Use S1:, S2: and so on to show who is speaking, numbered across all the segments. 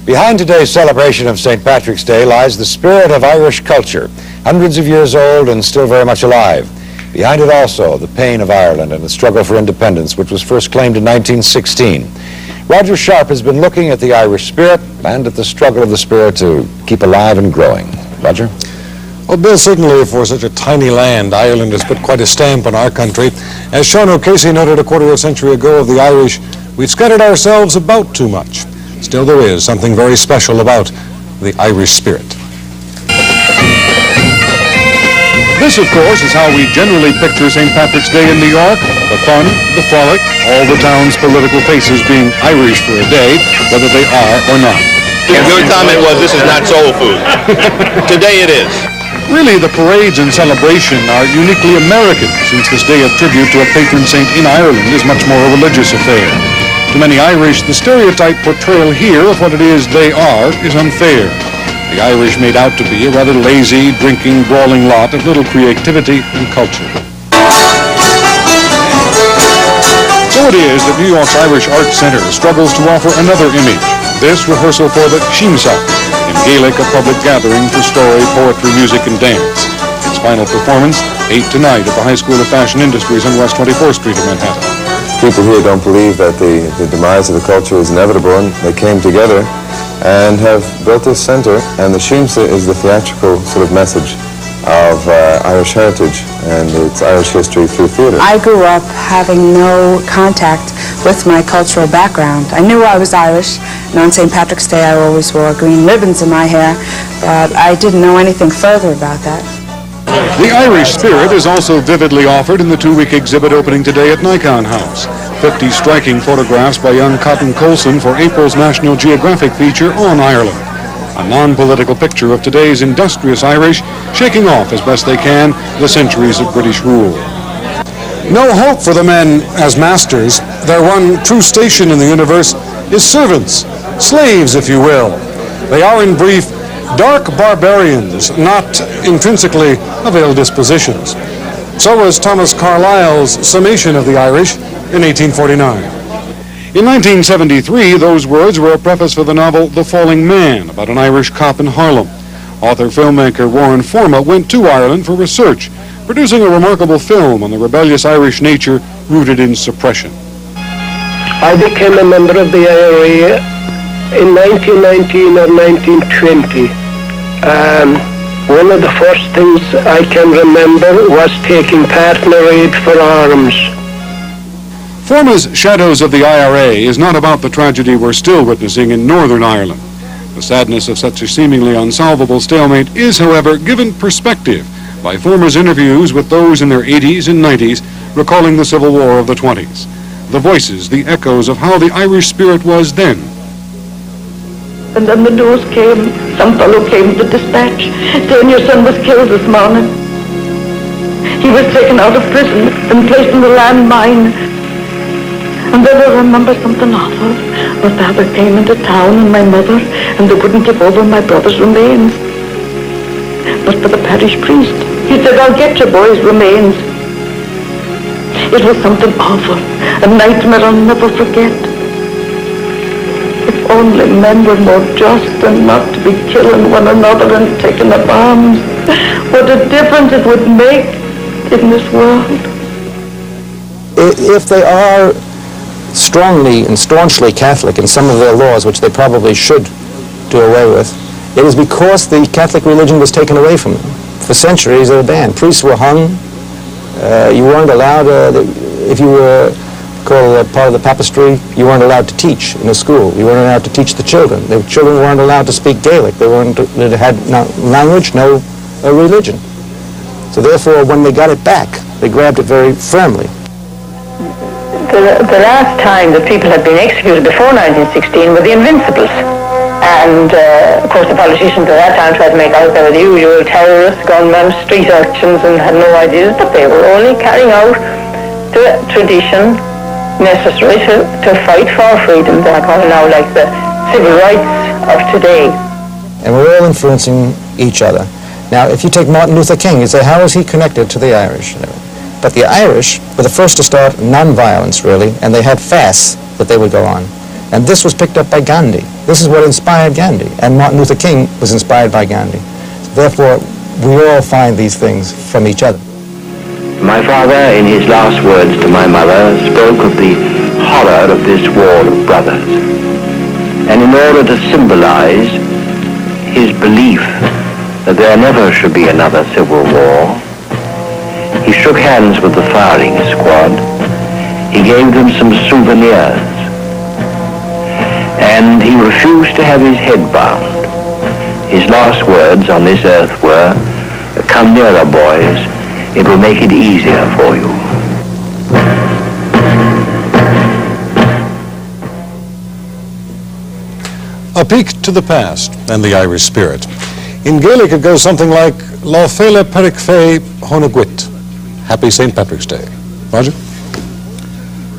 S1: Behind today's celebration of St. Patrick's Day lies the spirit of Irish culture, hundreds of years old and still very much alive. Behind it also, the pain of Ireland and the struggle for independence, which was first claimed in 1916. Roger Sharp has been looking at the Irish spirit and at the struggle of the spirit to keep alive and growing. Roger?
S2: Well, Bill, certainly for such a tiny land, Ireland has put quite a stamp on our country. As Sean O'Casey noted a quarter of a century ago of the Irish, we've scattered ourselves about too much. Still, there is something very special about the Irish spirit.
S3: This, of course, is how we generally picture St. Patrick's Day in New York. The fun, the frolic, all the town's political faces being Irish for a day, whether they are or not.
S4: And your comment was, this is not soul food. Today it is.
S3: Really, the parades and celebration are uniquely American, since this day of tribute to a patron saint in Ireland is much more a religious affair. To many Irish, the stereotype portrayal here of what it is they are is unfair. The Irish made out to be a rather lazy, drinking, brawling lot of little creativity and culture. So it is that New York's Irish Arts Center struggles to offer another image. This rehearsal for the Shea, in Gaelic, a public gathering for story, poetry, music, and dance. Its final performance, 8 tonight at the High School of Fashion Industries on West 24th Street in Manhattan.
S5: People here don't believe that the demise of the culture is inevitable, and they came together and have built this center, and the Shea is the theatrical sort of message of Irish heritage and its Irish history through theater.
S6: I grew up having no contact with my cultural background. I knew I was Irish, and on St. Patrick's Day I always wore green ribbons in my hair, but I didn't know anything further about that.
S3: The Irish spirit is also vividly offered in the two-week exhibit opening today at Nikon House. 50 striking photographs by young Cotton Colson for April's National Geographic feature on Ireland. A non-political picture of today's industrious Irish shaking off as best they can the centuries of British rule.
S2: No hope for the men as masters. Their one true station in the universe is servants, slaves, if you will. They are, in brief, dark barbarians, not intrinsically of ill dispositions. So was Thomas Carlyle's summation of the Irish in 1849. In 1973, those words were a preface for the novel The Falling Man, about an Irish cop in Harlem. Author-filmmaker Warren Forma went to Ireland for research, producing a remarkable film on the rebellious Irish nature rooted in suppression.
S7: I became a member of the IRA in 1919 or 1920. One of the first things I can remember was taking part in a raid for arms.
S3: Forma's Shadows of the IRA is not about the tragedy we're still witnessing in Northern Ireland. The sadness of such a seemingly unsolvable stalemate is, however, given perspective by Forma's interviews with those in their 80s and 90s recalling the Civil War of the 20s. The voices, the echoes of how the Irish spirit was then.
S8: And then the news came, some fellow came to dispatch, saying your son was killed this morning. He was taken out of prison and placed in the landmine. And then I remember something awful. My father came into town and my mother, and they wouldn't give over my brother's remains. But for the parish priest, he said, I'll get your boy's remains. It was something awful, a nightmare I'll never forget. If only men were more just and not to be killing one another and taking up arms, what a difference it would make in this world.
S9: If they are strongly and staunchly Catholic in some of their laws, which they probably should do away with, it is because the Catholic religion was taken away from them. For centuries they were banned. Priests were hung. You weren't allowed, if you were called part of the papistry, you weren't allowed to teach in a school. You weren't allowed to teach the children. The children weren't allowed to speak Gaelic. They had no language, no religion. So therefore, when they got it back, they grabbed it very firmly.
S8: The last time that people had been executed before 1916 were the Invincibles. And, of course, the politicians at that time tried to make out they were the usual terrorists, gunmen, street urchins, and had no ideas, but they were only carrying out the tradition necessary to fight for freedom. They're kind of now like the civil rights of today.
S9: And we're all influencing each other. Now, if you take Martin Luther King, you say, how is he connected to the Irish? But the Irish were the first to start non-violence, really, and they had fasts that they would go on. And this was picked up by Gandhi. This is what inspired Gandhi. And Martin Luther King was inspired by Gandhi. Therefore, we all find these things from each other.
S10: My father, in his last words to my mother, spoke of the horror of this war of brothers. And in order to symbolize his belief that there never should be another civil war, he shook hands with the firing squad. He gave them some souvenirs. And he refused to have his head bound. His last words on this earth were, "Come nearer, boys. It will make it easier for you."
S2: A peek to the past and the Irish spirit. In Gaelic, it goes something like, Lá Féile Peric Fé Honagwit. Happy St. Patrick's Day. Roger?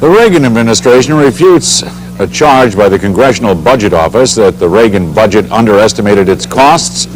S11: The Reagan administration refutes a charge by the Congressional Budget Office that the Reagan budget underestimated its costs